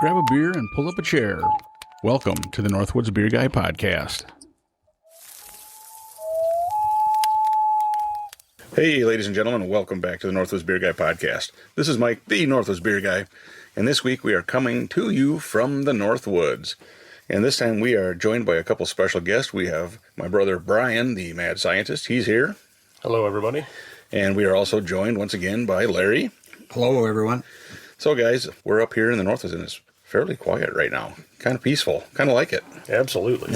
grab a beer and pull up a chair. Welcome to the Northwoods Beer Guy Podcast. Hey, ladies and gentlemen, welcome back to the Northwoods Beer Guy Podcast. This is Mike, the Northwoods Beer Guy, and this week we are coming to you from the Northwoods. And this time we are joined by a couple special guests. We have my brother Brian, the mad scientist. He's here. Hello, everybody. And we are also joined once again by Larry. Hello, everyone. So, guys, we're up here in the Northwoods, and it's fairly quiet right now. Kind of peaceful. Kind of like it. Absolutely.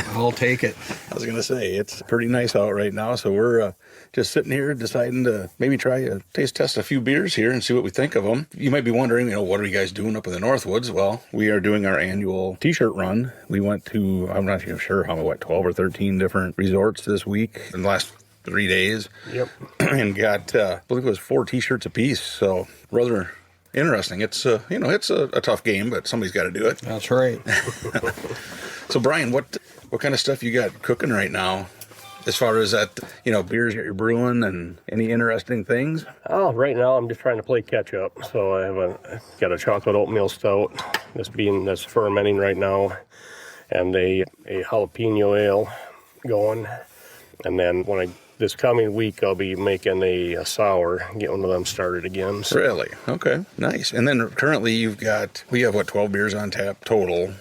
I'll take it. I was going to say, it's pretty nice out right now, so we're just sitting here deciding to maybe try to taste test a few beers here and see what we think of them. You might be wondering, what are you guys doing up in the Northwoods? Well, we are doing our annual t-shirt run. We went to, I'm not even sure how, 12 or 13 different resorts this week in the last 3 days. Yep. And got, I believe it was 4 t-shirts apiece, so rather interesting. It's it's a tough game, but somebody's got to do it. That's right. So, Brian, what kind of stuff you got cooking right now, as far as that, beers that you're brewing and any interesting things? Oh, right now I'm just trying to play catch up. So I've got a chocolate oatmeal stout that's fermenting right now, and a jalapeno ale going. And then this coming week, I'll be making a sour, get one of them started again. So. Really? Okay, nice. And then currently we have 12 beers on tap total.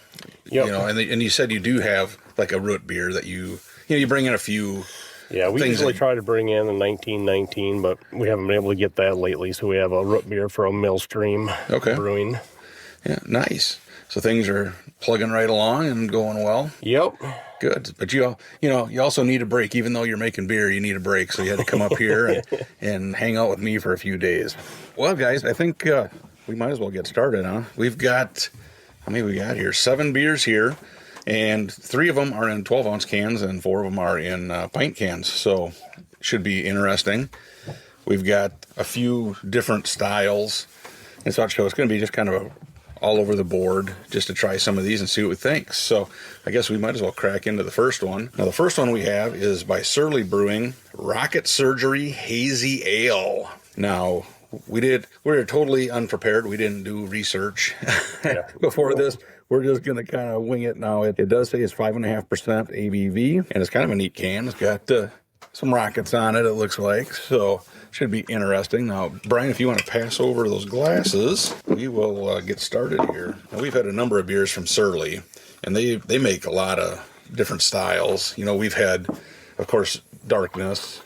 Yep. And you said you do have like a root beer that you bring in a few. Yeah, we usually try to bring in a 1919, but we haven't been able to get that lately. So we have a root beer from Millstream Brewing. Yeah, nice. So things are plugging right along and going well. Yep. Good, but you also need a break. Even though you're making beer, you need a break. So you had to come up here and hang out with me for a few days. Well, guys, I think we might as well get started, huh? We've got, how many we got here? 7 beers here, and 3 of them are in 12-ounce cans, and 4 of them are in pint cans. So should be interesting. We've got a few different styles and such. So it's going to be just kind of all over the board just to try some of these and see what we think. So I guess we might as well crack into the first one. Now, the first one we have is by Surly Brewing, Rocket Surgery Hazy Ale. Now, we were totally unprepared. We didn't do research before this. We're just going to kind of wing it now. It does say it's 5.5% ABV, and it's kind of a neat can. It's got some rockets on it looks like. So should be interesting. Now, Brian, if you want to pass over those glasses, we will get started here. Now, we've had a number of beers from Surly, and they make a lot of different styles. We've had, of course, Darkness,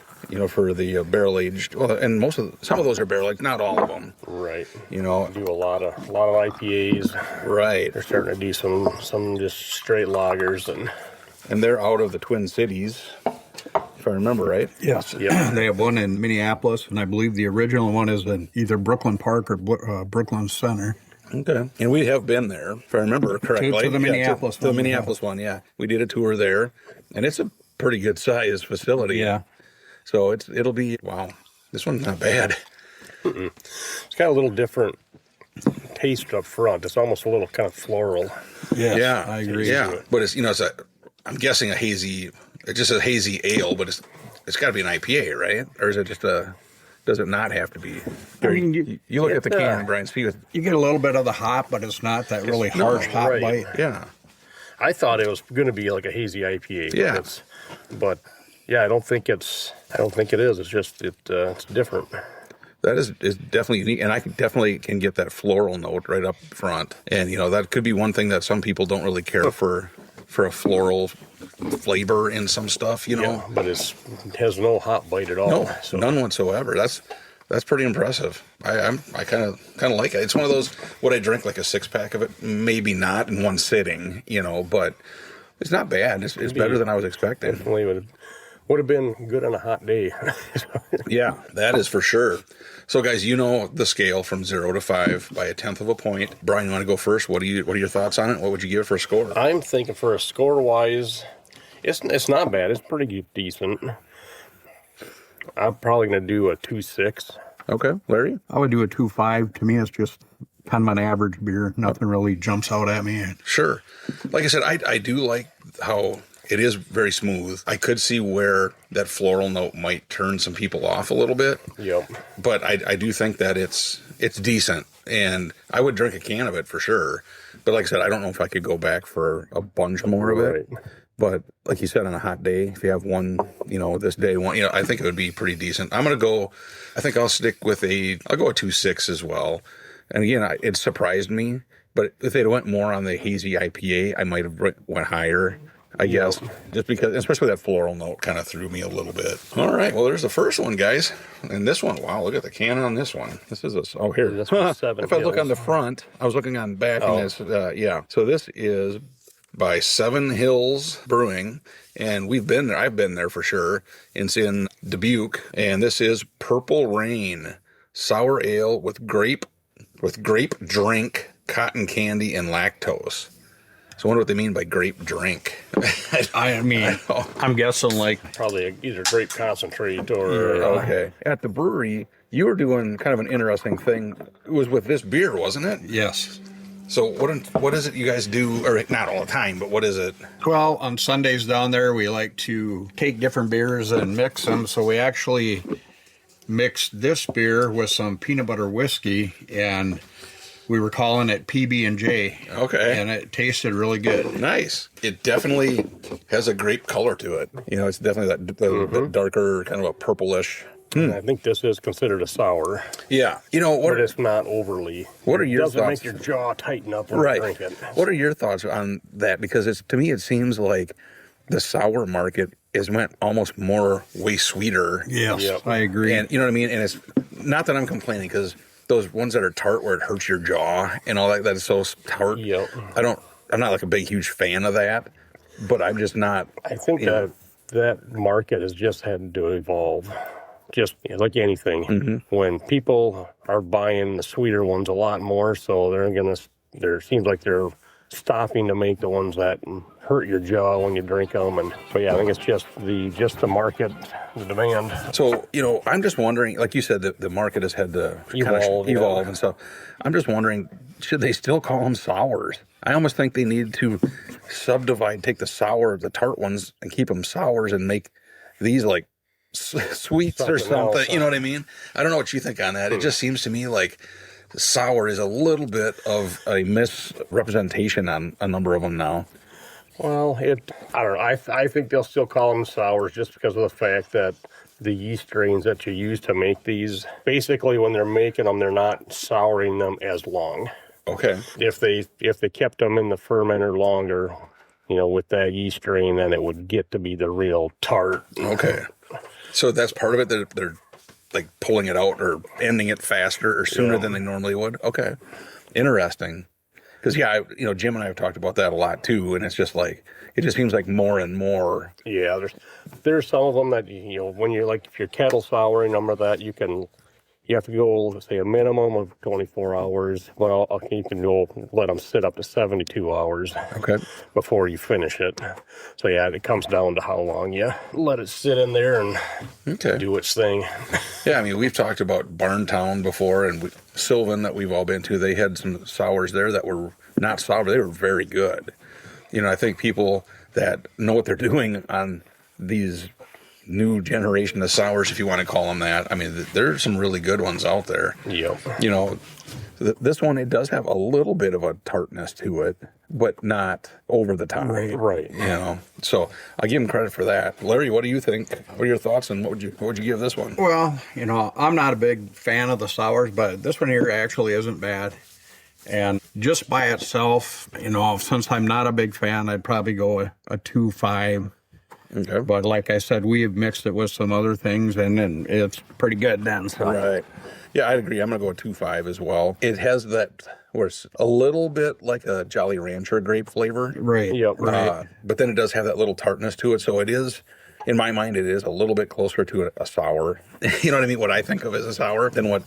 for the barrel-aged. Well, and some of those are barrel-aged, not all of them. Right. Do a lot of IPAs. Right. They're starting to do some just straight lagers, and they're out of the Twin Cities, if I remember right. Yes. Yep. They have one in Minneapolis, and I believe the original one is in either Brooklyn Park or Brooklyn Center. Okay. And we have been there, if I remember correctly. To the Minneapolis one. To the Minneapolis one, yeah. We did a tour there, and it's a pretty good sized facility. Yeah. So it'll be, wow, this one's not bad. Mm-mm. It's got a little different taste up front. It's almost a little kind of floral. Yes, yeah, I agree. Yeah, but it's I'm guessing it's just a hazy ale, but it's got to be an IPA, right? Or is it just does it not have to be? I mean, you look at the can, Brian. You get a little bit of the hop, but it's not that really harsh hop right. bite. Yeah. I thought it was going to be like a hazy IPA. Yeah. But yeah, I don't think it is. It's just it's different. That is definitely unique, and I definitely can get that floral note right up front. And that could be one thing that some people don't really care for a floral flavor in some stuff. Yeah, but it has no hop bite at all. No, none whatsoever. That's pretty impressive. I kind of like it. It's one of those, would I drink like a 6-pack of it? Maybe not in one sitting, but it's not bad. It's better than I was expecting. Definitely would have been good on a hot day. Yeah, that is for sure. So, guys, the scale from 0 to 5 by 1/10 of a point. Brian, you want to go first? What are your thoughts on it? What would you give it for a score? I'm thinking for a score-wise, it's not bad. It's pretty decent. I'm probably going to do a 2.6. Okay, Larry? I would do a 2.5. To me, it's just kind of an average beer. Nothing really jumps out at me. Sure. Like I said, I do like how it is very smooth. I could see where that floral note might turn some people off a little bit. Yep. But I do think that it's it's decent, and I would drink a can of it for sure. But like I said, I don't know if I could go back for a bunch more of it. Right. But like you said, on a hot day, if you have one, this day one, I think it would be pretty decent. I'm gonna go. I think I'll stick with I'll go a 2.6 as well. And again, it surprised me. But if they'd went more on the hazy IPA, I might have went higher. I guess, just because, especially that floral note kind of threw me a little bit. All right, well, there's the first one, guys. And this one, wow, look at the can on this one. This is here. This one's 7 If I look Hills. on the front, I was looking on back, and this, yeah. So this is by 7 Hills Brewing, and we've been there. I've been there for sure. It's in Dubuque, and this is Purple Rain sour ale with grape drink, cotton candy, and lactose. So I wonder what they mean by grape drink. I mean, I'm guessing like Probably either grape concentrate or... Okay. At the brewery, you were doing kind of an interesting thing. It was with this beer, wasn't it? yes. So what is it you guys do, or not all the time, but what is it? Well, on Sundays down there, we like to take different beers and mix them. So we actually mixed this beer with some peanut butter whiskey, and we were calling it PB&J. Okay. And it tasted really good. Nice. It definitely has a grape color to it. It's definitely that darker, kind of a purplish. I think this is considered a sour, Yeah. but it's not overly. What are your doesn't thoughts? make your jaw tighten up when you Right. drink it. What are your thoughts on that? Because to me, it seems like the sour market went almost way sweeter. Yes, Yep. I agree. And you know what I mean? And it's not that I'm complaining, because those ones that are tart where it hurts your jaw and all that is so tart. Yep. I'm not like a big, huge fan of that, but I'm just not. I think that market has just had to evolve. Just like anything, when people are buying the sweeter ones a lot more, so there seems like they're stopping to make the ones that hurt your jaw when you drink them. And so I think it's just the market, the demand. So, I'm just wondering, like you said, the market has had to Evolve, evolve and stuff. I'm just wondering, should they still call them sours? I almost think they need to take the tart ones and keep them sours and make these like sweets or something. Else. You know what I mean? I don't know what you think on that. It just seems to me like sour is a little bit of a misrepresentation on a number of them now. Well, I don't know. I think they'll still call them sours just because of the fact that the yeast strains that you use to make these, basically when they're making them, they're not souring them as long. Okay. If they kept them in the fermenter longer, with that yeast strain, then it would get to be the real tart. Okay. So that's part of it, that they're like pulling it out or ending it faster or sooner than they normally would. Okay. Interesting. Because Jim and I have talked about that a lot too, and it's just like it just seems like more and more. Yeah, there's some of them that when you're like, if you're kettle souring them or that, you have to go, say, a minimum of 24 hours, but you can go let them sit up to 72 hours before you finish it. So, it comes down to how long you let it sit in there and do its thing. Yeah, I mean, we've talked about Barntown before, and Sylvan that we've all been to, they had some sours there that were not sour, they were very good. I think people that know what they're doing on these new generation of sours, if you want to call them that. I mean, there's some really good ones out there. Yep. This one, it does have a little bit of a tartness to it, but not over the top. Right. So I give him credit for that. Larry, what do you think? What are your thoughts, and what would you give this one? Well, I'm not a big fan of the sours, but this one here actually isn't bad. And just by itself, since I'm not a big fan, I'd probably go a 2.5. Okay. But like I said, we have mixed it with some other things, and it's pretty good then. So. Right. Yeah, I agree. I'm going to go with 2.5 as well. It has that, where it's a little bit like a Jolly Rancher grape flavor. Right. Yep. Right. But then it does have that little tartness to it. So it is, in my mind, it is a little bit closer to a sour. You know what I mean? What I think of as a sour than what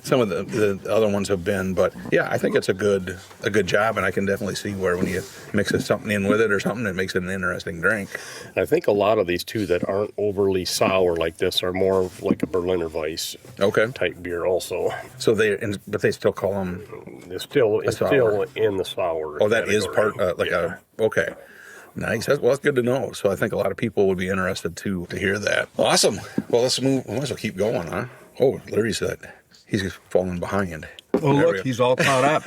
some of the other ones have been. But yeah, I think it's a good job, and I can definitely see where when you mix something in with it or something, it makes it an interesting drink. I think a lot of these too that aren't overly sour like this are more like a Berliner Weiss type beer also. So but they still call them. It's still in the sour. Oh, that category. is part okay. Nice. Well, that's good to know. So I think a lot of people would be interested to hear that. Awesome. Well, let's move. We might as well keep going, huh? Oh, Larry said He's falling behind. Oh, There we look, go. he's all caught up.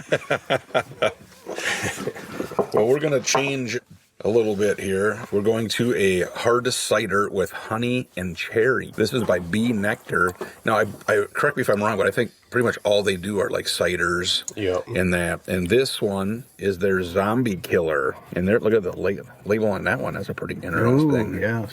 Well, we're going to change a little bit here. We're going to a hard cider with honey and cherry. This is by Bee Nectar. Now, I correct me if I'm wrong, but I think pretty much all they do are like ciders and that. And this one is their zombie killer. And there, look at the label on that one. That's a pretty interesting. Ooh, yes.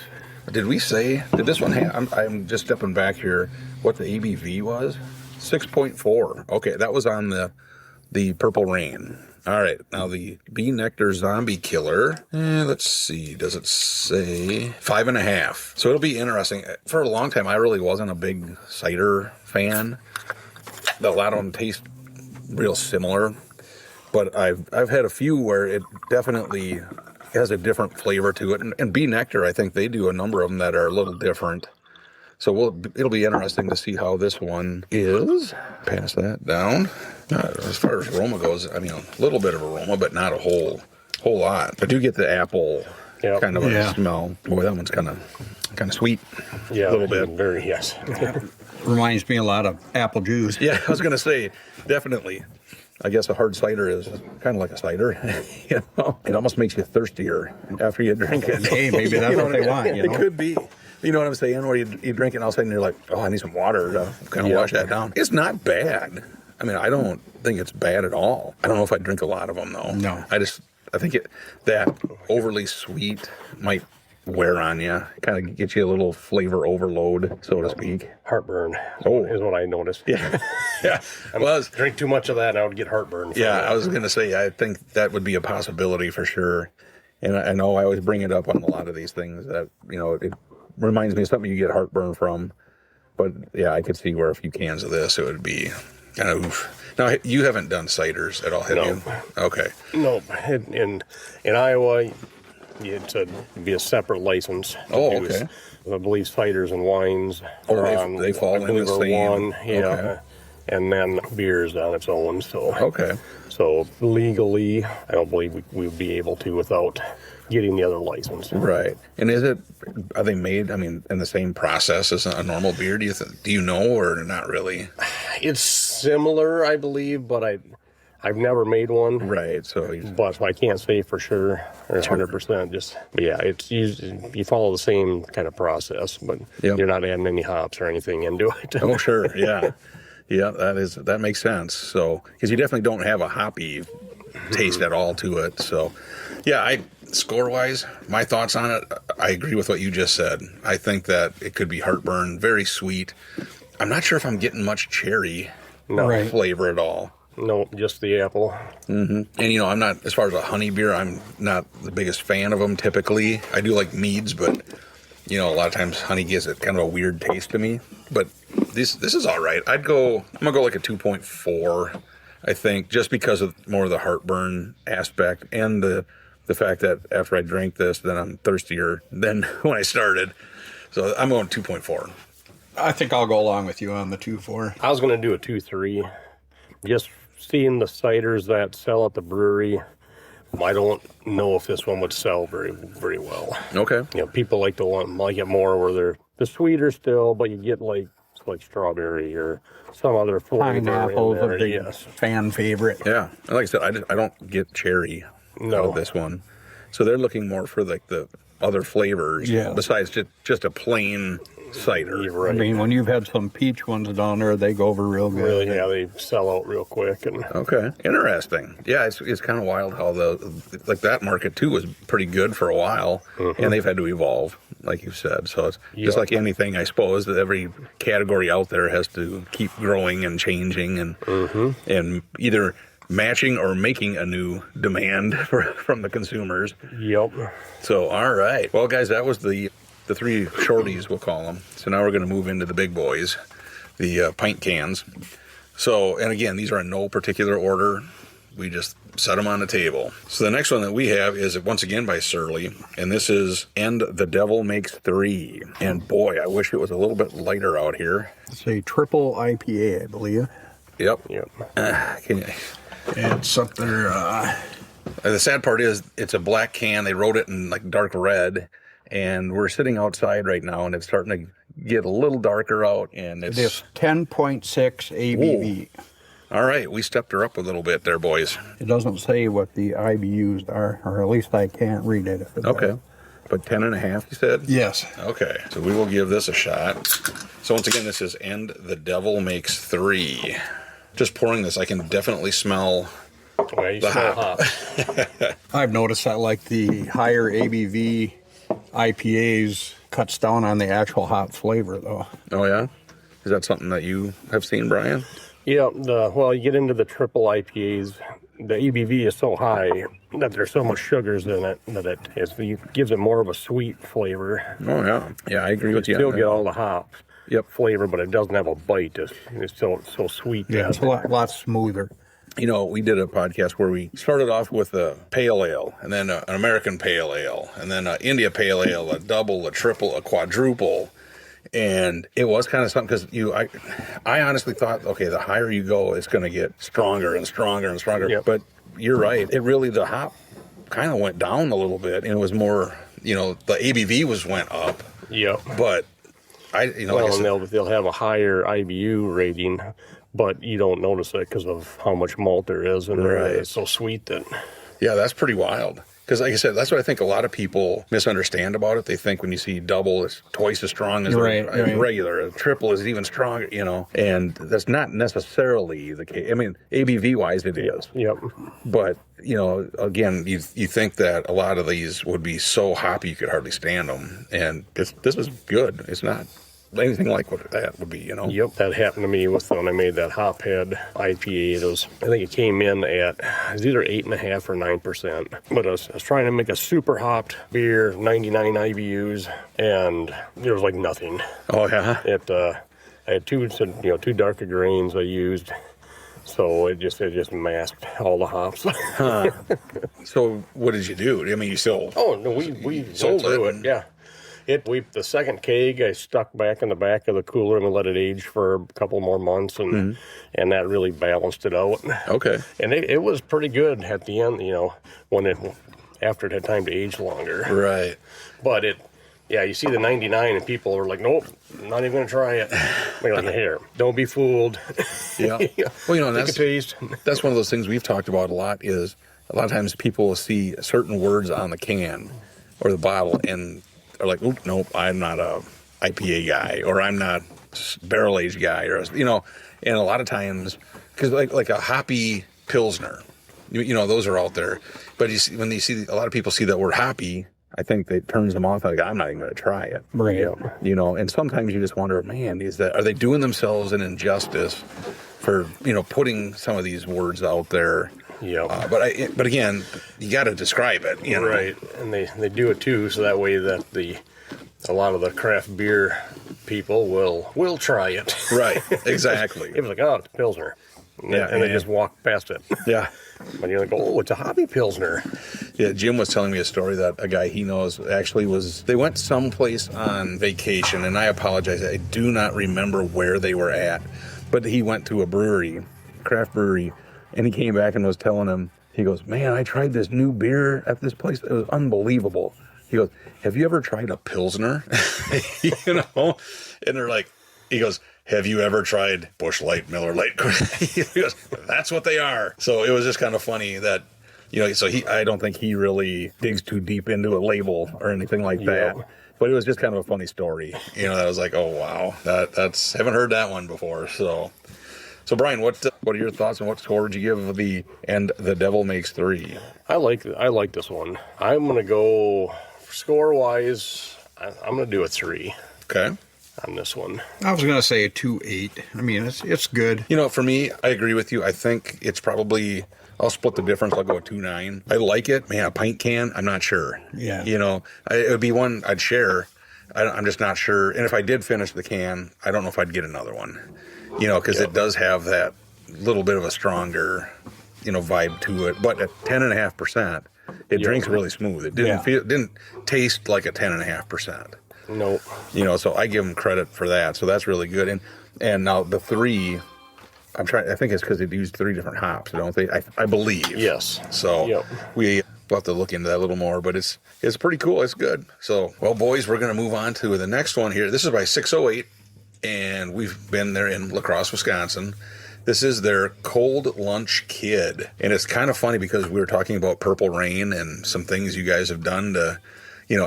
Did this one have, I'm just stepping back here, what the ABV was? 6.4. Okay, that was on the Purple Rain. All right, now the Bee Nectar Zombie Killer. Let's see, does it say 5.5? So it'll be interesting. For a long time, I really wasn't a big cider fan. A lot of them taste real similar, but I've had a few where it definitely has a different flavor to it. And Bee Nectar, I think they do a number of them that are a little different. So it'll be interesting to see how this one is. Pass that down. As far as aroma goes, I mean, a little bit of aroma, but not a whole lot. I do get the apple kind of a smell. Boy, that one's kind of sweet. Yeah, a little bit. Very, yes. Reminds me a lot of apple juice. Yeah, I was going to say, definitely. I guess a hard cider is kind of like a cider. You know, it almost makes you thirstier after you drink it. Hey, maybe that's what they want. You know? It could be. You know what I'm saying? Where you drink it and all of a sudden you're like, oh, I need some water to kind of wash that down. It's not bad. I mean, I don't think it's bad at all. I don't know if I'd drink a lot of them, though. No. I think that overly sweet might wear on you. Kind of get you a little flavor overload, so to speak. Heartburn is what I noticed. Yeah. Yeah. Drink too much of that and I would get heartburn. Yeah, I was going to say, I think that would be a possibility for sure. And I know I always bring it up on a lot of these things that, you know, it reminds me of something you get heartburn from. But yeah, I could see where a few cans of this, it would be kind of oof. Now, you haven't done ciders at all, have you? Okay. No, in Iowa, it'd be a separate license. Oh, okay. I believe ciders and wines. They fall in the same. One, okay. And then beers on its own. So okay. So legally, I don't believe we would be able to without getting the other license. Right. And are they made, I mean, in the same process as a normal beer? Do you know, or not really? It's similar, I believe, but I've never made one. Right. But I can't say for sure or 100%. It's you follow the same kind of process, but you're not adding any hops or anything into it. Oh, sure. Yeah. Yeah, that makes sense. So, because you definitely don't have a hoppy taste at all to it. So, yeah, score-wise, my thoughts on it, I agree with what you just said. I think that it could be heartburn, very sweet. I'm not sure if I'm getting much cherry flavor at all. No, just the apple. Mm-hmm. And, you know, I'm not, as far as a honey beer, I'm not the biggest fan of them typically. I do like meads, but, you know, a lot of times honey gives it kind of a weird taste to me. But this is all right. I'm going to go like a 2.4, I think, just because of more of the heartburn aspect and the fact that after I drink this, then I'm thirstier than when I started. So I'm going 2.4. I think I'll go along with you on the 2.4. I was going to do a 2.3. Just seeing the ciders that sell at the brewery, I don't know if this one would sell very, very well. Okay. You know, people like it more where they're sweeter still, but you get like strawberry or some other flavor. Pineapple's a big fan favorite. Yeah. And like I said, I don't get cherry out of this one. So they're looking more for like the other flavors besides just a plain cider. Right. I mean, when you've had some peach ones down there, they go over real good. Really, yeah, they sell out real quick. Okay, interesting. Yeah, it's kind of wild how that market too was pretty good for a while, and they've had to evolve, like you said. So it's just like anything, I suppose, that every category out there has to keep growing and changing, and either matching or making a new demand from the consumers. Yep. So, all right. Well, guys, that was the three shorties, we'll call them. So now we're going to move into the big boys, the pint cans. So, and again, these are in no particular order. We just set them on the table. So the next one that we have is once again by Surly, and this is And the Devil Makes 3. And boy, I wish it was a little bit lighter out here. It's a triple IPA, I believe. Yep. Can you... It's up there. The sad part is it's a black can. They wrote it in like dark red, and we're sitting outside right now, and it's starting to get a little darker out, and it's This 10.6 ABV. all right. We stepped her up a little bit there, boys. It doesn't say what the IBUs are, or at least I can't read it. If it Okay. does. But 10.5, you said? Yes. Okay. So we will give this a shot. So once again, this is And the Devil Makes 3. Just pouring this, I can definitely smell Well, you the smell hop. I've noticed that like the higher ABV IPAs cuts down on the actual hop flavor, though. Oh, yeah? Is that something that you have seen, Brian? Yeah, well, you get into the triple IPAs, the ABV is so high that there's so much sugars in it that it gives it more of a sweet flavor. Oh, yeah. Yeah, I agree with you. Still on get that. all the hop flavor, but it doesn't have a bite. It's still so sweet. Yeah, it's a lot smoother. You know, we did a podcast where we started off with a pale ale, and then an American pale ale, and then an India pale ale, a double, a triple, a quadruple. And it was kind of something because I honestly thought, okay, the higher you go, it's going to get stronger and stronger and stronger. Yep. But you're right. The hop kind of went down a little bit, and it was more, the ABV went up. Yep. But like I said, and they'll have a higher IBU rating, but you don't notice it because of how much malt there is, and Right. it's so sweet that. yeah, that's pretty wild. Because, like I said, that's what I think a lot of people misunderstand about it. They think when you see double, it's twice as strong as Right. regular. A triple is even stronger, and that's not necessarily the case. I mean, ABV-wise, it is. Yep. But, again, you think that a lot of these would be so hoppy you could hardly stand them. And this is good. It's not anything like what that would be, Yep, that happened to me with when I made that Hophead IPA. I think it came in at, it was either 8.5 or 9%. But I was trying to make a super hopped beer, 99 IBUs, and there was like nothing. Oh, yeah? I had two darker grains I used, so it just masked all the hops. So what did you do? I mean, you still... Oh no, we Sold went through it. it. Yeah. The second keg I stuck back in the back of the cooler and we let it age for a couple more months, and that really balanced it out. Okay. And it was pretty good at the end, after it had time to age longer. Right. But you see the 99 and people are like, nope, I'm not even gonna try it. You're like, here, don't be fooled. Yeah. Well, and Take a taste. that's one of those things we've talked about a lot is a lot of times people will see certain words on the can or the bottle and are like, oop, nope, I'm not a IPA guy, or I'm not barrel aged guy, or and a lot of times because like a hoppy pilsner, those are out there, but when you see a lot of people see that word hoppy, I think that turns them off. Like, I'm not even going to try it. Right. And sometimes you just wonder, man, are they doing themselves an injustice for putting some of these words out there? Yeah. But again, you got to describe it. Right, and they do it too, so that way that a lot of the craft beer people will try it. Right. Exactly. It was like, oh, it's a Pilsner. And they just walk past it. Yeah. But you're like, oh, it's a hobby Pilsner. Yeah, Jim was telling me a story that a guy he knows actually they went someplace on vacation, and I apologize, I do not remember where they were at, but he went to a brewery, craft brewery, and he came back and was telling him, he goes, man, I tried this new beer at this place. It was unbelievable. He goes, have you ever tried a Pilsner? And they're like, he goes, have you ever tried Busch Light, Miller Lite? He goes, that's what they are. So it was just kind of funny that, I don't think he really digs too deep into a label or anything like that. Yep. But it was just kind of a funny story. That was like, oh, wow, that's haven't heard that one before. So Brian, what are your thoughts and what score would you give the And the Devil Makes 3? I like this one. I'm gonna go score wise. I'm gonna do a 3 Okay. on this one. I was going to say a 2.8. I mean, it's good. For me, I agree with you. I think it's probably, I'll split the difference. I'll go a 2.9. I like it. Man, a pint can, I'm not sure. Yeah. It would be one I'd share. I'm just not sure. And if I did finish the can, I don't know if I'd get another one. Because it does have that little bit of a stronger, vibe to it. But at 10.5%, it drinks really smooth. It didn't taste like a 10.5%. Nope. So I give them credit for that. So that's really good. And now the 3, I think it's because they used 3 different hops, don't they? I believe. Yes. So Yep. we We'll have to look into that a little more, but it's pretty cool. It's good. So, well, boys, we're going to move on to the next one here. This is by 608, and we've been there in La Crosse, Wisconsin. This is their Cold Lunch Kid, and it's kind of funny because we were talking about Purple Rain and some things you guys have done to,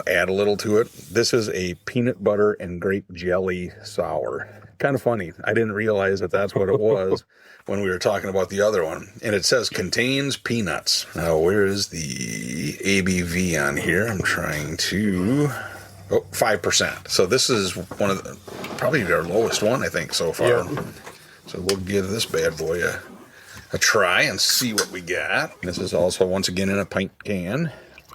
add a little to it. This is a peanut butter and grape jelly sour. Kind of funny. I didn't realize that that's what it was when we were talking about the other one. And it says contains peanuts. Now, where is the ABV on here? I'm trying to... 5%. So this is one of the, probably our lowest one, I think, so far. Yep. So we'll give this bad boy a try and see what we got. This is also, once again, in a pint can.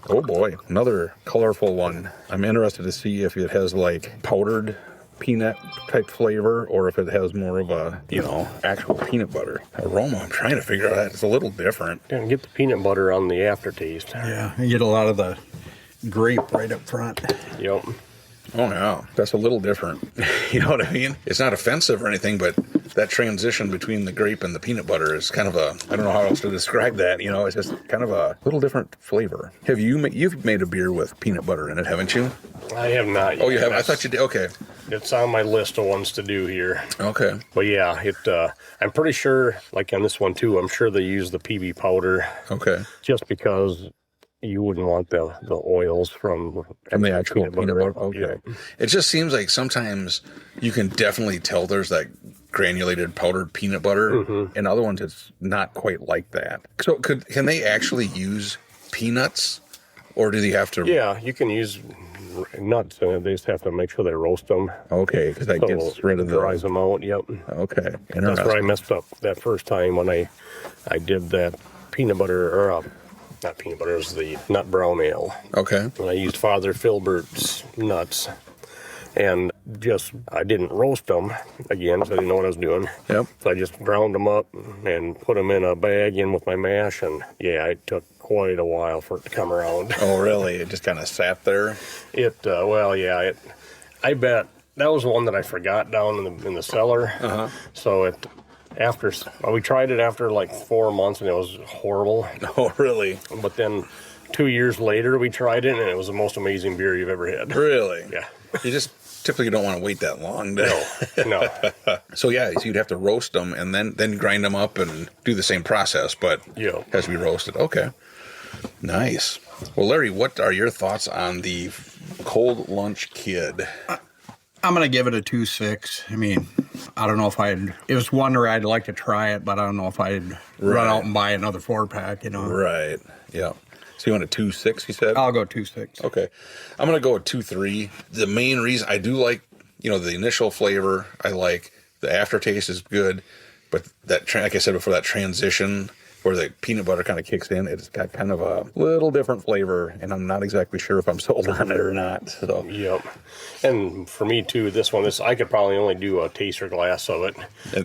Oh boy, another colorful one. I'm interested to see if it has like powdered peanut type flavor or if it has more of a, actual peanut butter aroma. I'm trying to figure out that. It's a little different. And get the peanut butter on the aftertaste. Yeah, you get a lot of the grape right up front. Yep. Oh, yeah. That's a little different. You know what I mean? It's not offensive or anything, but that transition between the grape and the peanut butter is kind of I don't know how else to describe that. It's just kind of a little different flavor. You've made a beer with peanut butter in it, haven't you? I have not yet. Oh, you have? I thought you did. Okay. It's on my list of ones to do here. Okay. But yeah, I'm pretty sure, like on this one too, I'm sure they use the PB powder. Okay. Just because you wouldn't want the oils from the actual peanut butter. Okay. Yeah. It just seems like sometimes you can definitely tell there's that granulated powdered peanut butter, and other ones it's not quite like that. So can they actually use peanuts, or do they have to? Yeah, you can use nuts, and they just have to make sure they roast them. Okay, because that gets rid of dries them out. Yep. Okay, that's where I messed up that first time when I did that peanut butter or. Not peanut butter, it was the nut brown ale. Okay. And I used Father Filbert's nuts. And I didn't roast them again, because I didn't know what I was doing. Yep. So I just ground them up and put them in a bag in with my mash. And yeah, it took quite a while for it to come around. Oh, really? It just kind of sat there? I bet that was one that I forgot down in the cellar. Uh-huh. So we tried it after like 4 months and it was horrible. Oh, really? But then 2 years later we tried it and it was the most amazing beer you've ever had. Really? Yeah. You just typically don't want to wait that long. No. So yeah, so you'd have to roast them and then grind them up and do the same process, but it has to be roasted. Okay. Nice. Well, Larry, what are your thoughts on the Cold Lunch Kid? I'm going to give it a 2.6. I mean, I don't know if it was one where I'd like to try it, but I don't know if I'd run out and buy another 4-pack, Right. Yeah. So you want a 2.6, you said? I'll go 2.6. Okay. I'm going to go with 2.3. The main reason I do like, the initial flavor, I like. The aftertaste is good, but like I said before, that transition where the peanut butter kind of kicks in, it's got kind of a little different flavor, and I'm not exactly sure if I'm sold on it or not. So. Yep. And for me too, I could probably only do a taster glass of it,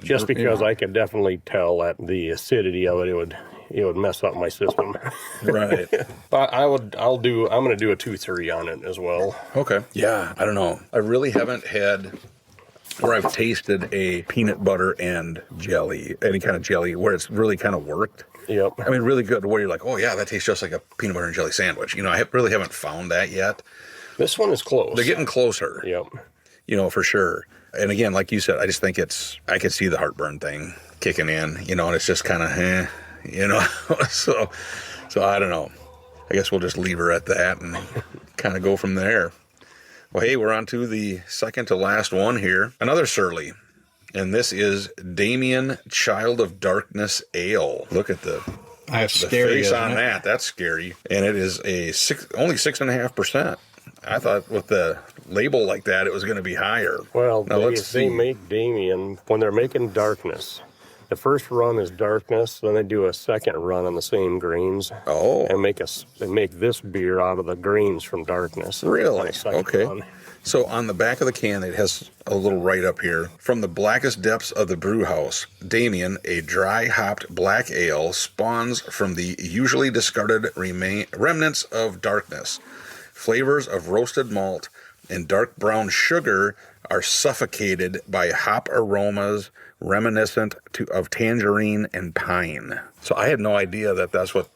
just because I could definitely tell that the acidity of it would mess up my system. Right. But I'm going to do a 2.3 on it as well. Okay. Yeah, I don't know. I really haven't had where I've tasted a peanut butter and jelly, any kind of jelly, where it's really kind of worked. Yep. I mean, really good, where you're like, oh yeah, that tastes just like a peanut butter and jelly sandwich. I really haven't found that yet. This one is close. They're getting closer. Yep. For sure. And again, like you said, I just think I could see the heartburn thing kicking in, and it's just kind of, so I don't know. I guess we'll just leave her at that and kind of go from there. Well, hey, we're on to the second to last one here. Another Surly. And this is Damien Child of Darkness Ale. Look at the scary, face on that. That's scary. And it is only 6.5%. I thought with the label like that, it was going to be higher. Well, they make Damien, when they're making Darkness, the first run is Darkness, then they do a second run on the same grains. Oh. And they make this beer out of the grains from Darkness. Really? Okay. Run. So on the back of the can, it has a little write-up here. From the blackest depths of the brew house, Damien, a dry-hopped black ale, spawns from the usually discarded remnants of darkness. Flavors of roasted malt and dark brown sugar are suffocated by hop aromas reminiscent of tangerine and pine. So I had no idea that that's what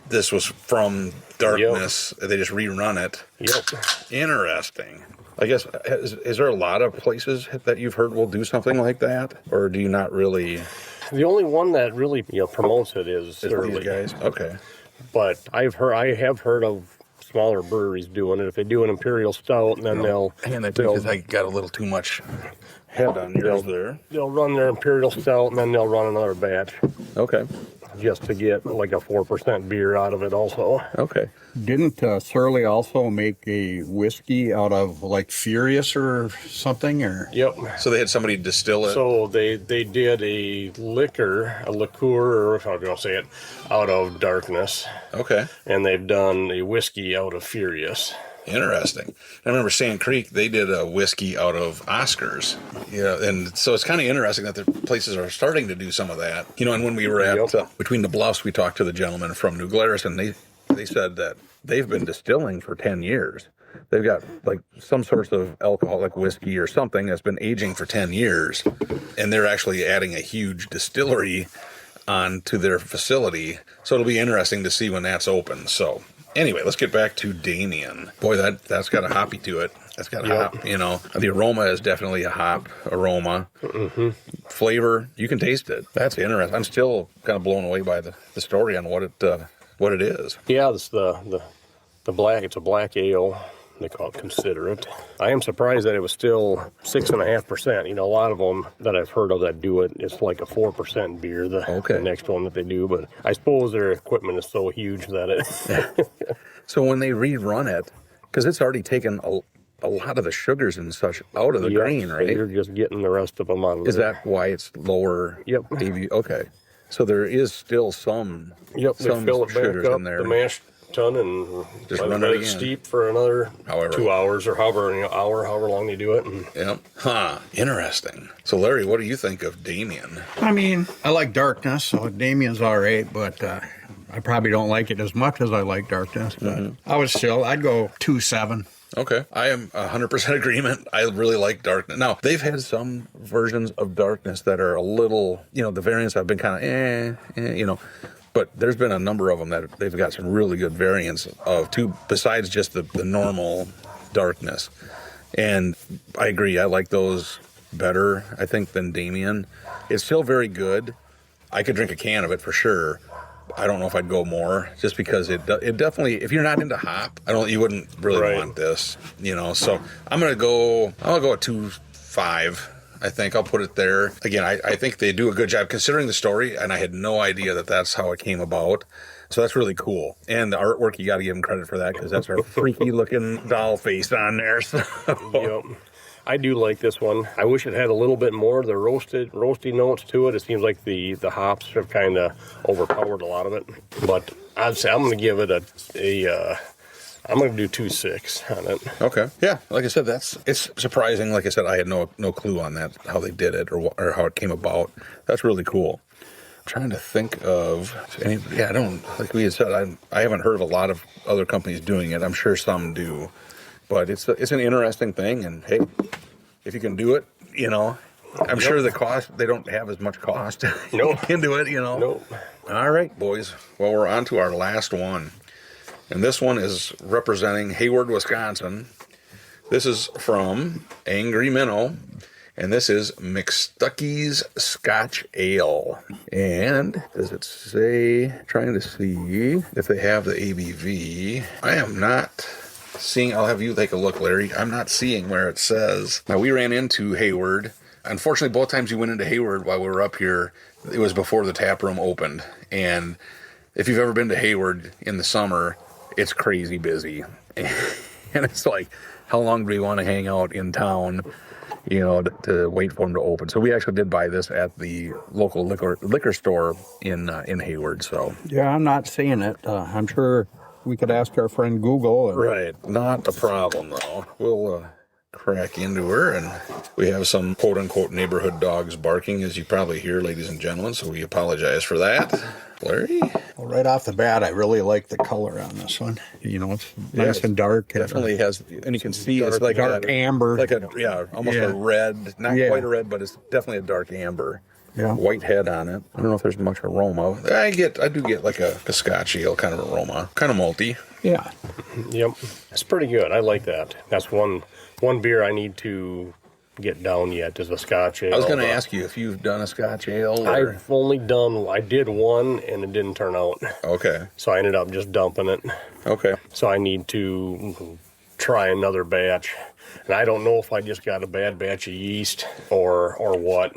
this was from darkness. Yep. They just rerun it. Yep. Interesting. I guess, is there a lot of places that you've heard will do something like that? Or do you not really? The only one that really promotes it is Early. These guys? Okay. But I have heard of smaller breweries doing it. If they do an imperial stout, and then they'll I got a little too much head on yours there. They'll run their imperial stout, and then they'll run another batch. Okay. Just to get like a 4% beer out of it also. Okay. Didn't Surly also make a whiskey out of like Furious or something? Or Yep. So they had somebody distill it? So they did a liqueur, or if I'm going to say it, out of Darkness. Okay. And they've done a whiskey out of Furious. Interesting. I remember Sand Creek, they did a whiskey out of Oscars. Yeah, and so it's kind of interesting that the places are starting to do some of that. And when we were at Between the Bluffs, we talked to the gentleman from New Glarus, and they said that they've been distilling for 10 years. They've got like some source of alcoholic whiskey or something that's been aging for 10 years, and they're actually adding a huge distillery onto their facility. So it'll be interesting to see when that's open. So anyway, let's get back to Damien. Boy, that's got a hoppy to it. That's got a hop, The aroma is definitely a hop aroma. Mm-hmm. Flavor, you can taste it. That's interesting. I'm still kind of blown away by the story on what it is. Yeah, it's the black. It's a black ale. They call it Considerate. I am surprised that it was still 6.5%. A lot of them that I've heard of that do it, it's like a 4% beer, the next one that they do. But I suppose their equipment is so huge that it... So when they rerun it, because it's already taken a lot of the sugars and such out of the grain, right? So you're just getting the rest of them out of it. Is that why it's lower? Yep. ABV? Okay. So there is still some, they fill it back sugars up, in there. the mash tun, and just let it steep for another 2 hours or however long they do it. And yep. Huh. Interesting. So Larry, what do you think of Damien? I mean, I like Darkness, so Damien's all right, but I probably don't like it as much as I like Darkness. But I'd go 2.7. Okay. I am 100% agreement. I really like Darkness. Now, they've had some versions of Darkness that are a little, the variants have been kind of, but there's been a number of them that they've got some really good variants of too, besides just the normal Darkness. And I agree. I like those better, I think, than Damien. It's still very good. I could drink a can of it for sure. I don't know if I'd go more, just because it definitely, if you're not into hop, you wouldn't really want this, So I'll go at 2.5. I think I'll put it there. Again, I think they do a good job considering the story, and I had no idea that that's how it came about. So that's really cool. And the artwork, you got to give them credit for that, because that's our freaky looking doll face on there. So. Yep. I do like this one. I wish it had a little bit more of the roasty notes to it. It seems like the hops have kind of overpowered a lot of it. But I'd say I'm going to give it I'm going to do 2.6 on it. Okay. Yeah. Like I said, it's surprising. Like I said, I had no clue on that, how they did it or how it came about. That's really cool. I'm trying to think of any. Yeah, I don't, like we had said, I haven't heard of a lot of other companies doing it. I'm sure some do. But it's an interesting thing, and hey, if you can do it, I'm sure the cost, they don't have as much cost. No. You can do it, Nope. All right, boys. Well, we're on to our last one. And this one is representing Hayward, Wisconsin. This is from Angry Minnow, and this is McStucky's Scotch Ale. And does it say, trying to see if they have the ABV. I am not seeing, I'll have you take a look, Larry. I'm not seeing where it says. Now, we ran into Hayward. Unfortunately, both times we went into Hayward while we were up here, it was before the tap room opened. And if you've ever been to Hayward in the summer, it's crazy busy. And it's like, how long do we want to hang out in town, to wait for them to open? So we actually did buy this at the local liquor store in Hayward. So yeah, I'm not seeing it. I'm sure we could ask our friend Google. Right. Not a problem, though. We'll crack into her, and we have some quote-unquote neighborhood dogs barking, as you probably hear, ladies and gentlemen, so we apologize for that. Larry? Well, right off the bat, I really like the color on this one. It's nice and dark. Definitely has, and you can see dark, it's like dark amber. Like almost a red, not quite a red, but it's definitely a dark amber. white head on it. I don't know if there's much aroma. I do get like a Scotch ale kind of aroma, kind of malty. Yeah. Yep, it's pretty good. I like that. That's one beer I need to get down yet is a Scotch ale. I was going to ask you if you've done a Scotch ale. Or... I did one and it didn't turn out. Okay. So I ended up just dumping it. Okay. So I need to try another batch. And I don't know if I just got a bad batch of yeast or what.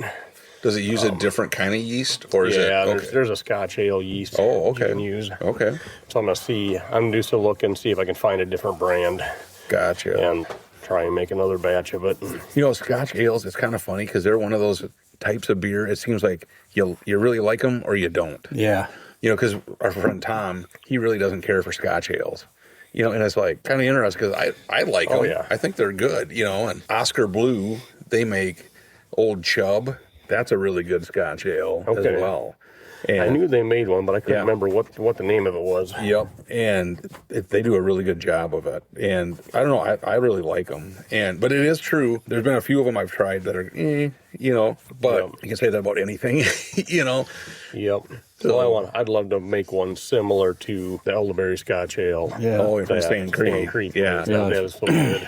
Does it use a different kind of yeast, or is it? Yeah, there's a Scotch ale yeast. Oh, okay. You can use. Okay. So I'm gonna do some look and see if I can find a different brand Gotcha. and try and make another batch of it. You know, Scotch ales, it's kind of funny because they're one of those types of beer. It seems like you really like them or you don't. Yeah. You know, because our friend Tom, he really doesn't care for Scotch ales. You know, and it's like kind of interesting because I like them. Yeah. I think they're good. You know, and Oscar Blue, they make Old Chub. That's a really good Scotch ale as well. And, I knew they made one, but I couldn't remember what the name of it was. Yep, and they do a really good job of it. And I don't know, I really like them. But it is true. There's been a few of them I've tried that are, you know, but you can say that about anything, you know. Yep. So I'd love to make one similar to the elderberry Scotch ale. Yeah. Oh, from Sand Creek. Yeah. That is so good.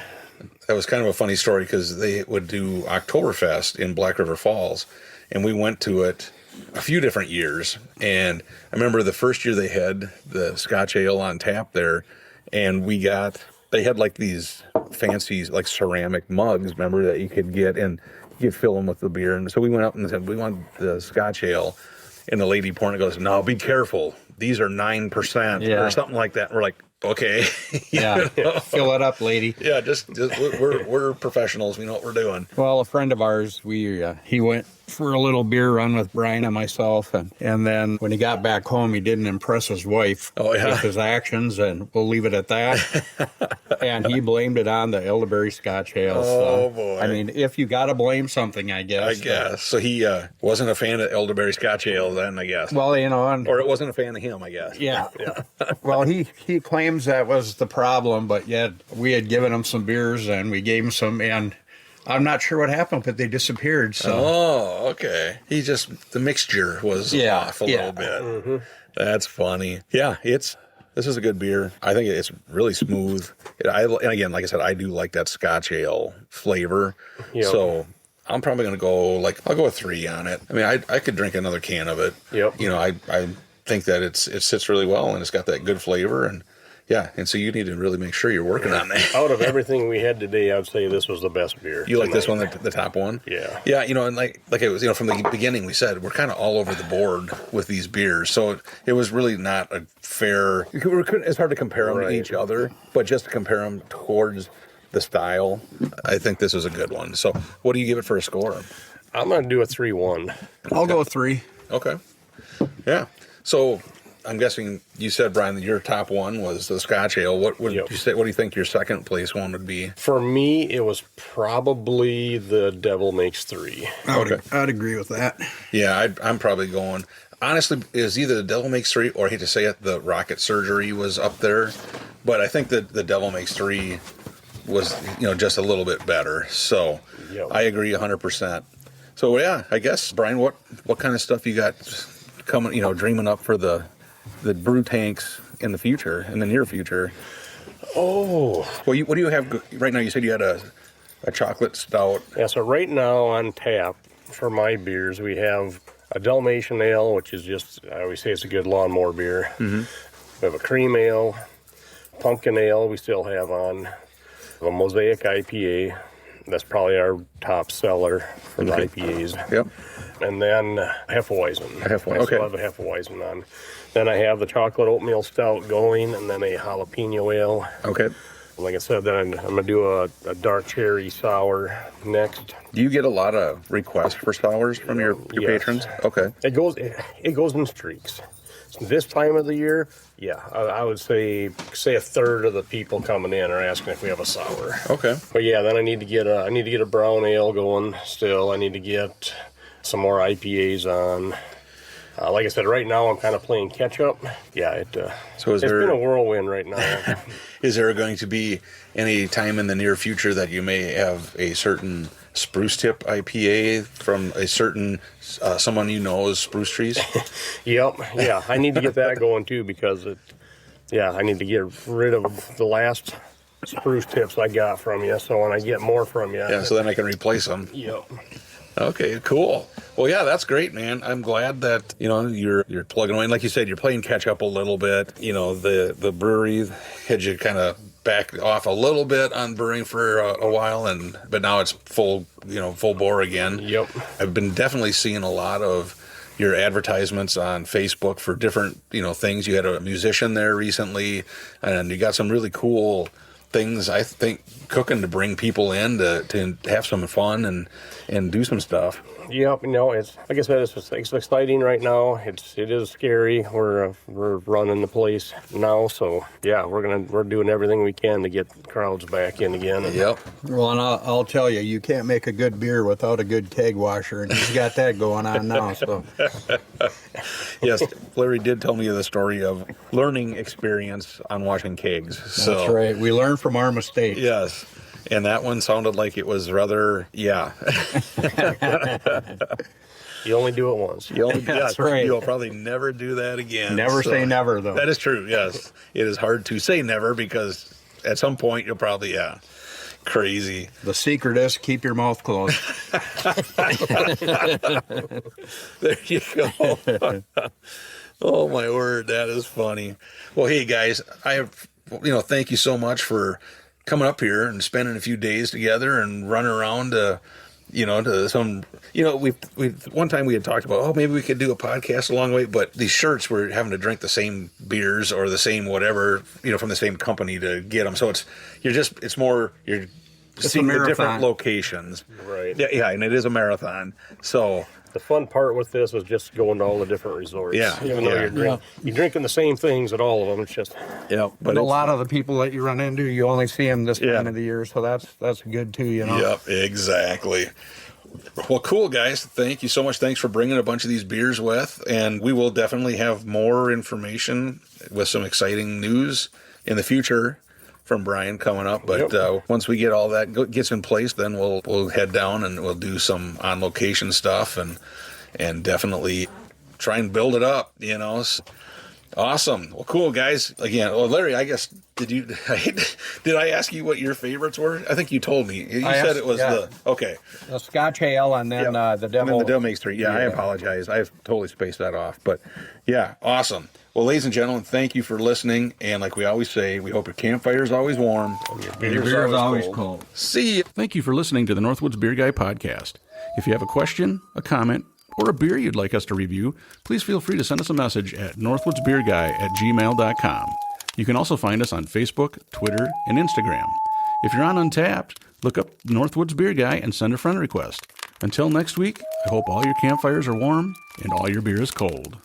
That was kind of a funny story because they would do Oktoberfest in Black River Falls, and we went to it a few different years. And I remember the first year they had the Scotch ale on tap there, and they had like these fancy like ceramic mugs, remember, that you could get, and you could fill them with the beer. And so we went up and said, we want the Scotch ale. And the lady pouring it goes, no, be careful. These are 9% or something like that. And we're like, okay. Yeah. Fill it up, lady. Yeah, just we're professionals. We know what we're doing. Well, a friend of ours, he went for a little beer run with Brian and myself, and then when he got back home, he didn't impress his wife with his actions, and we'll leave it at that. And he blamed it on the elderberry Scotch ale. Oh, boy. I mean, if you got to blame something, I guess. So he wasn't a fan of elderberry Scotch ale then, I guess. Well, or it wasn't a fan of him, I guess. Yeah. Well, he claims that was the problem, but yet we had given him some beers and we gave him some, and I'm not sure what happened, but they disappeared. So. Oh, okay. The mixture was off a little bit. Mm-hmm. That's funny. Yeah, this is a good beer. I think it's really smooth. And again, like I said, I do like that Scotch ale flavor. Yep. So I'm probably going to go I'll go with 3 on it. I mean, I could drink another can of it. Yep. You know, I think that it sits really well and it's got that good flavor, and so you need to really make sure you're working on that. Out of everything we had today, I'd say this was the best beer. You like this one, the top one? Yeah. Yeah, you know, and like it was, you know, from the beginning we said we're kind of all over the board with these beers. So it was really not a fair, it's hard to compare them to each other, but just to compare them towards the style, I think this is a good one. So what do you give it for a score? I'm going to do a 3-1. I'll go with 3. Okay. Yeah. So I'm guessing you said, Brian, that your top one was the Scotch ale. What would you say? What do you think your second place one would be? For me, it was probably the Devil Makes 3. I'd agree with that. Yeah, I'm probably going. Honestly, it was either the Devil Makes 3 or, I hate to say it, the Rocket Surgery was up there. But I think that the Devil Makes 3 was, you know, just a little bit better. So I agree 100%. So yeah, I guess, Brian, what kind of stuff you got coming, you know, dreaming up for the brew tanks in the future, in the near future? Oh. Well, what do you have right now? You said you had a chocolate stout. Yeah, so right now on tap for my beers, we have a Dalmatian ale, which is just, I always say it's a good lawnmower beer. Mm-hmm. We have a cream ale, pumpkin ale we still have on, a Mosaic IPA. That's probably our top seller for the IPAs. Yep. And then Hefeweizen. I still have a Hefeweizen on. Then I have the chocolate oatmeal stout going, and then a jalapeno ale. Okay. Like I said, then I'm going to do a dark cherry sour next. Do you get a lot of requests for sours from your patrons? Okay. It goes in streaks. This time of the year, I would say a third of the people coming in are asking if we have a sour. Okay. But yeah, then I need to get a brown ale going still. I need to get some more IPAs on. Like I said, right now I'm kind of playing catch up. Yeah, it's been a whirlwind right now. Is there going to be any time in the near future that you may have a certain spruce tip IPA from a certain someone you know is Spruce Trees. Yep. Yeah, I need to get that going too because I need to get rid of the last spruce tips I got from you. So when I get more from you, Yeah, so then I can replace them. Yep. Okay, cool. Well, yeah, that's great, man. I'm glad that, you're plugging away. And like you said, you're playing catch up a little bit. The brewery had you kind of back off a little bit on brewing for a while, but now it's full bore again. Yep. I've been definitely seeing a lot of your advertisements on Facebook for different, things. You had a musician there recently, and you got some really cool things, I think, cooking to bring people in to have some fun and do some stuff. Yep, it's like I said, it's exciting right now. It is scary. We're running the place now, so yeah, we're doing everything we can to get crowds back in again. Yep. Well, and I'll tell you, you can't make a good beer without a good keg washer, and he's got that going on now. So, yes, Larry did tell me the story of learning experience on washing kegs. So, that's right. We learn from our mistakes. Yes. And that one sounded like it was rather, You only do it once. That's right. You'll probably never do that again. Never say never, though. That is true, yes. It is hard to say never because at some point you'll probably, crazy. The secret is keep your mouth closed. There you go. Oh, my word. That is funny. Well, hey, guys, thank you so much for coming up here and spending a few days together and running around to some, we one time we had talked about, maybe we could do a podcast along the way, but these shirts, we're having to drink the same beers or the same whatever, from the same company to get them. So it's seeing the different locations. Right. Yeah, and it is a marathon. So the fun part with this is just going to all the different resorts. Yeah. Even though you're drinking the same things at all of them, it's just... Yeah. But a lot of the people that you run into, you only see them this time of the year, so that's good too, Yep, exactly. Well, cool, guys. Thank you so much. Thanks for bringing a bunch of these beers with, and we will definitely have more information with some exciting news in the future from Brian coming up. But once we get all that gets in place, then we'll head down and we'll do some on location stuff and definitely try and build it up. Awesome. Well, cool, guys. Again, Larry, I guess did I ask you what your favorites were? I think you told me. You said it was the Scotch ale and then the Devil. And then the Devil Makes Three. Yeah, I apologize. I've totally spaced that off. But yeah, awesome. Well, ladies and gentlemen, thank you for listening. And like we always say, we hope your campfire is always warm. And your beer is always cold. See you. Thank you for listening to the Northwoods Beer Guy podcast. If you have a question, a comment, or a beer you'd like us to review, please feel free to send us a message at northwoodsbeerguy@gmail.com. You can also find us on Facebook, Twitter, and Instagram. If you're on Untappd, look up Northwoods Beer Guy and send a friend request. Until next week, I hope all your campfires are warm and all your beer is cold.